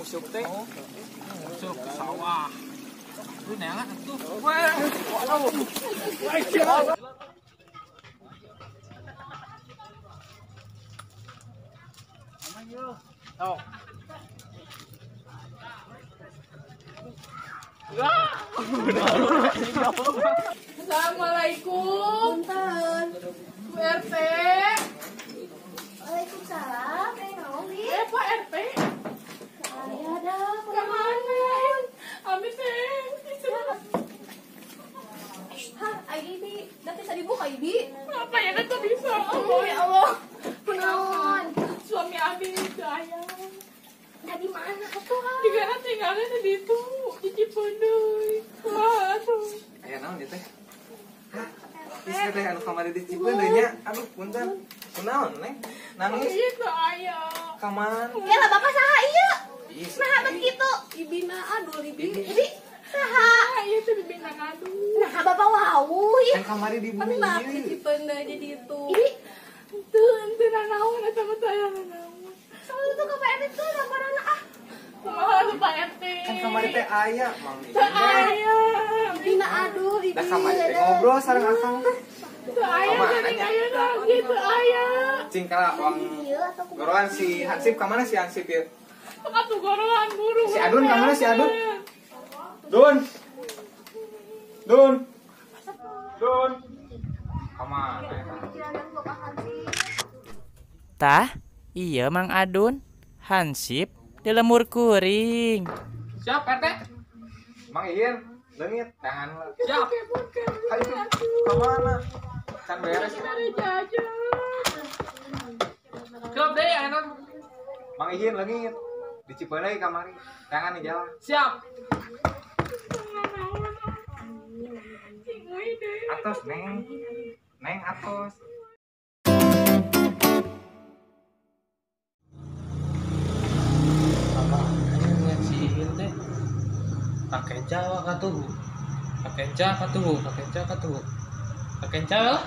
Masuk teh. Masuk ke sawah. Lu neangan tuh. Wah. Oh. Assalamualaikum. Bu RT. Waalaikumsalam. Pak RT. Saya ada Kemana? Amit teh. Ibi, tapi tadi buka Ibi. Apa ya kan tuh bisa? Oh ya Allah. Kunaon? Suami Abi saya. Nah di mana tuh? Digana tinggalnya di situ. Di Cipeundeuy. Wah, aduh. Aya naon ieu teh? Hah? Geus teh anu kamari di Cipeundeuy nya. Aduh, punten. Kunaon, Neng? Nangis Itu ayah. ka mana? Ya lah Bapak saha ieu? Ih, Nah begitu. Ibina aduh Ibi. Ibi saha? Iya tuh bibina ngadu. Nah Bapak wau kan ya. kamari di bumi Enak di ieu. Cipeundeuy jadi itu. Ibi, Tuh nanaon eta mah teh nanaon. soalnya tuh Bapak Emet tuh gambaran ah. Kumaha lu Pak RT? Kan kamari teh aya, Mang. Teu aya. Ibina aduh Ibi. Da kamari teh ngobrol sareng akang teh. Teu aya geuning aya lagi teu aya. Cing kala wang Ieu atau kumaha? goroan si Hansip ka mana si Hansip ieu? Atuh goroan buru. Si Adun ka mana si Adun? Dun. Dun. Dun. Ka mana eta? Jalan Bapak Hansip. Tah, iya Mang Adun. Hansip di lemur kuring. Siap RT? Mang Iin, leungit tangan lah. Siap. Ayo, ka mana? Can beres. Ada jajan. Siap deh anak. Mang Iin leungit. Di Cipeundeuy kamari. Tangan di jalan. Siap. Atos, Neng. Neng atos. Ngasih teh. Kakenca katuh. Kakenca katuh. Kakenca katuh. Kakenca lah.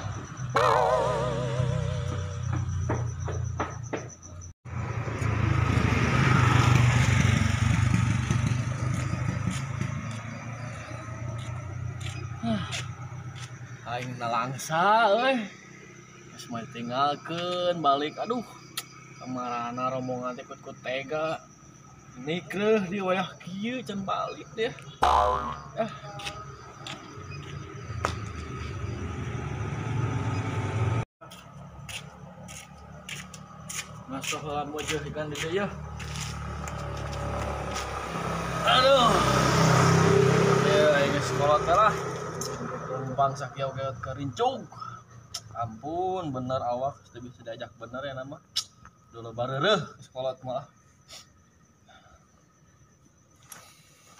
Aing nalangsa euy. Geus mah tinggalkeun balik. Aduh. Kamarana rombongan teh kut tega. Nikreuh di wayah kieu can balik deh. Masuk heula bojeuh ikan di dieu. Aduh. Ya aing sekolah teh lah. Tumpang sakieu-kieu kerincung. Ampun, bener awak sudah bisa diajak bener ya nama. Dulu bareureeh sekolah malah.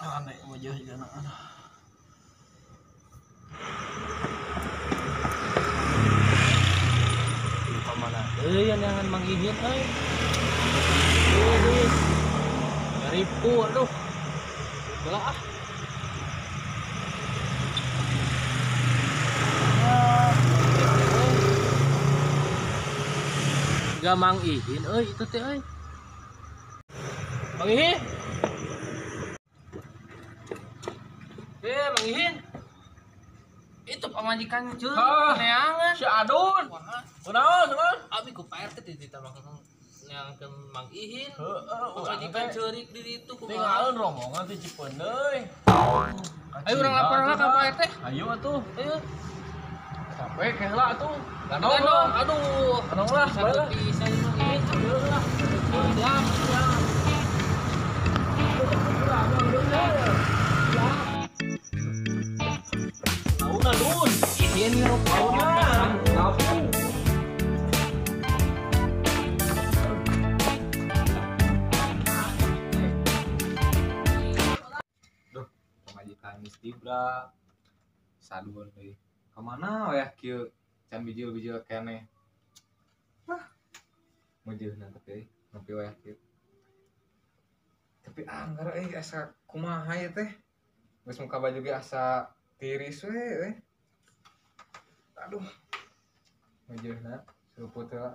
Aneh wajah jana. Kemana? Yang Mang Iin euy. Ribu aduh. Belah ah. Gak Mang Iin euy itu teh euy. Mang Iin. Mang Iin. Itu pamajikan cuy. Ah. Neangan. Si Adun. Kunaon, kunaon? Abi ku Pak RT di belakang yang ke Mang Ihin. Heeh, Pamajikan ceurik di ditu tinggalin rombongan di Cipeundeuy. Ayo urang lapor lah ka Pak RT. Ayo atuh. Ayo. Capek kehela atuh. Ganong dong. Aduh. Ganong lah, Satu bae. bisa ini Mang Ihin. Ayo lah. Siap, siap. Tauna Dun. Ihin ngerup Tauna. Duh, pamajikan Mistibra. Sadun deui. Ka mana we kieu? Can bijil-bijil keneh. Wah. Mujeuhna teh nepi we kieu. Tapi anggar asa kumaha ya teh? Geus muka baju ge asa tiris we. Aduh. Mujeuhna seruput heula.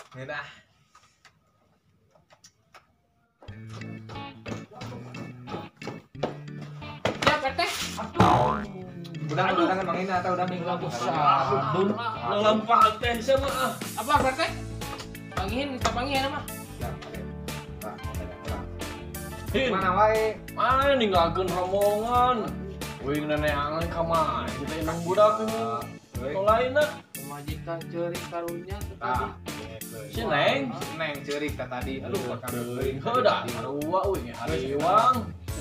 Ngeunah. Udah kan mangina atau udah minggu lalu. Adun, lempar teh sama ah. Apa berarti? Pangihin, kita pangihin mah. Hin, Mana wae? mana ninggalkeun rombongan. Wing neneangan ka mana? Kita inang budak nu lainna. Pemajikan ceurik karunya tuh Tah. tadi. Si Neng, Neng ceurik ta tadi. Aduh, bakal beuing. heuda sarua wing hariwang.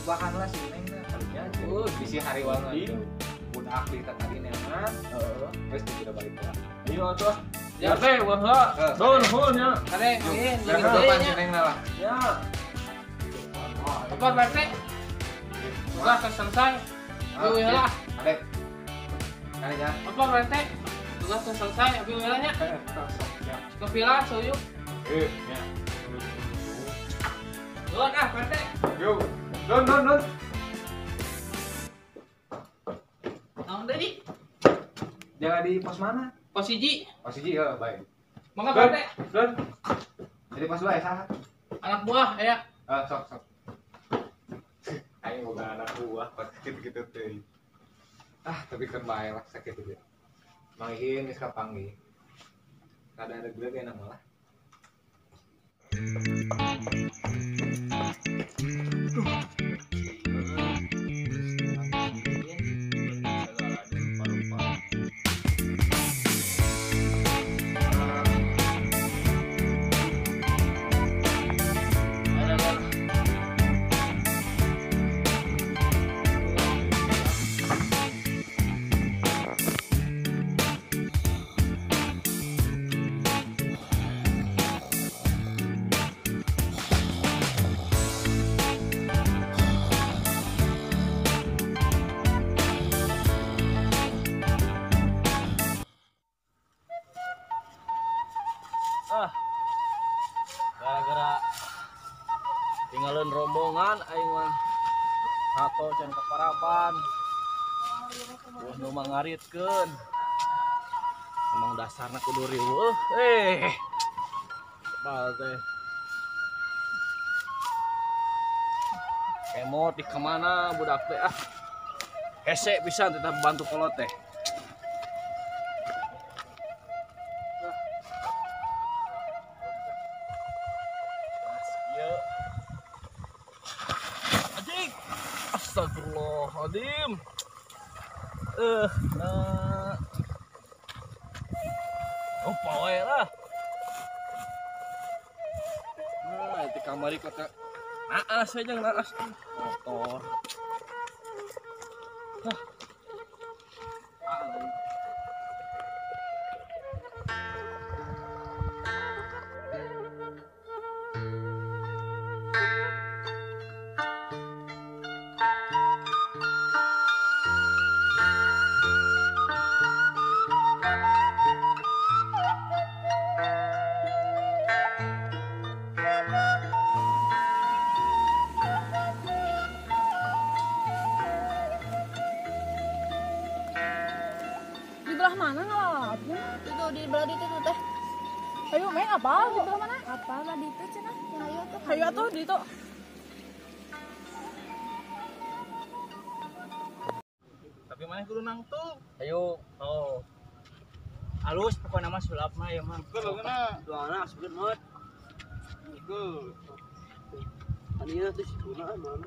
Ubahan lah si Neng na kalinya. Bisi hariwang budak di tadi neangan. Terus udah balik lah. Iya atuh. Ya teh, wah. Don, hun ya. Kade, pangihin, Berapa jadi depan si gedenya. Neng lah? Ya. Apa berarti? Tugas selesai. Abi lah. Adek. Kan ya. Apa berarti? Tugas selesai. Abi wilanya. Ke villa soyuk. Ya. Don ah berarti. Yo. Don. Naon tadi? Jangan di pos mana? Pos hiji. Pos hiji ya, baik. Mangga berarti. Don. Jadi pos 2 ya, saha? Anak buah ya. Sok. Aing boga anak buah pas gitu-gitu teh. Tapi kan bae lah sakit itu. Mangihin geus kapanggih. Kada ada gula ge enak malah. Gara-gara tinggalin rombongan aing mah sato can keparaban. Wah nu mangaritkeun. Emang dasarna kudu riweuh. Bal teh. Kemot di kemana budak teh ah. Hese pisan teh bantu kolot teh. Astagfirullahaladzim. Apa wae lah. Nah, itu kamari kata naas aja naas. Motor. Hah. Di belah mana ngalalapun? Itu di belah itu teh. Ayo main apa? Di belah mana? Apa lah di itu cenah? Yang ayo tuh. Ayo atuh di itu. Tapi mana kudu nang tuh? Ayo. Oh. Halus pokoknya mah sulap mah ya mah. Doana sebenernya mot. Iku. Aninya tuh si Tuna mana?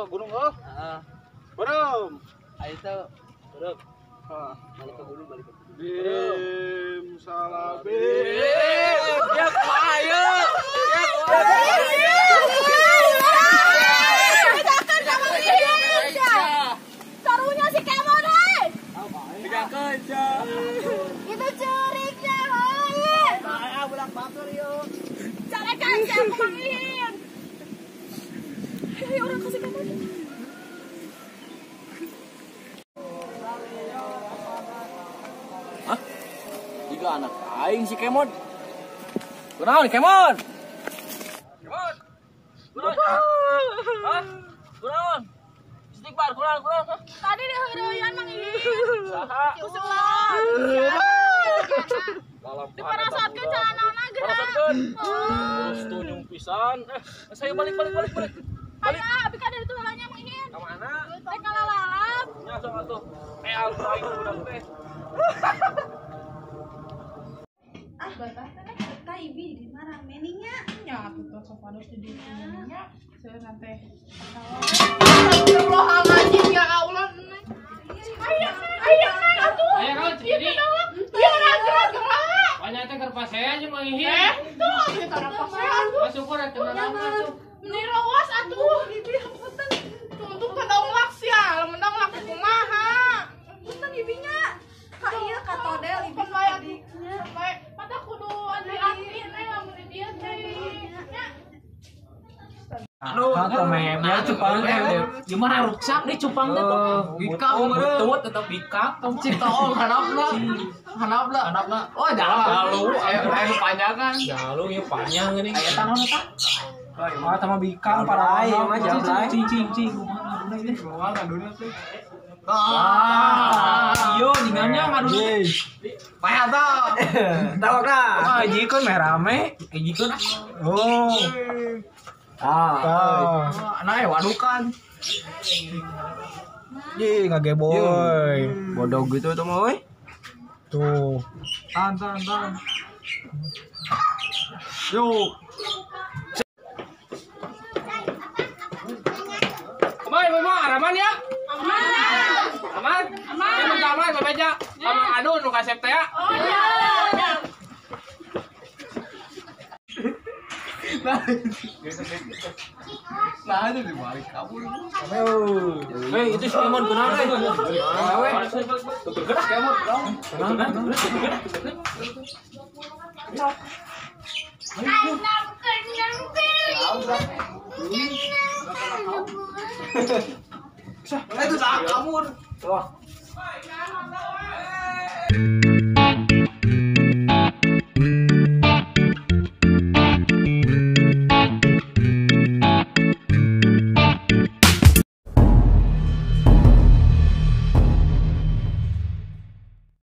Gunung oh. Belum. Ayo tuh. Belum. Balik ke gunung balik ke gunung. Bim salah bim. Ya ayo. Sarunya si Kemon, hei! Tiga kerja. Itu curignya, hei! Saya budak batur yuk. Cara kaca kemangihin. Hei, orang kasih Kemon. Hah? Tiga anak aing si Kemon. Kunaon Kemon? Kemon. Kunaon? Hah? Kunaon? Istighfar kurang. Tadi di heureuyeuan Mang Ihin. Saha? Usulan. Diparasakeun calanaona geura. Parasakeun. Terus tunjung pisan. Saya balik. Aya abi ka dari tulangnya Mang Ihin. Ka mana? Teh kalalap. Nya sok atuh. Alus aing budak teh. Kita ibi di mana meningnya? Ya tuh sopanos di dinya. Saya nanti. Astagfirullahaladzim ya Allah. Ayo atuh. Ayo kau jadi. Ya gerak. Banyak teh kerpas saya aja manghihin. Tuh, kita dapat sehat. Masuk udah kenalan masuk. Menirowas atuh. Bibi punten. Untuk kadang laks ya, menang laks kumaha. Punten ibinya. Kak ieu ka todel ibi tadi. Baik, mata kudu hati-hati teh lamun di dieu teh. Nya. Aduh, memang cupang gimana rusak nih cupang tuh? Bikap betul tetap bikap. Cipta hanapna. Oh, jalu ayo panjangan. Jalu ya panjang ini. Aya tanah eta. Ah, sama bikang para ayo aja. Cing. Kumaha ini? Kumaha ngadunya teh? Iyo dingannya ngadunya. Paya tah. Tahu dah. Ah, jikeun meh rame. Jikeun. Oh. Anak wadukan. Ji, ngageboy. Bodoh gitu tuh mah euy. Tuh. Tahan. Yuk. Mama, aman ya? Aman. Aman, babeja. Aman anu nu kasep teh ya. Oh iya. Nah, itu dibalik kabur. Hei, itu si Imon kenapa? Gerak Kemon, dong. Itu tak kabur.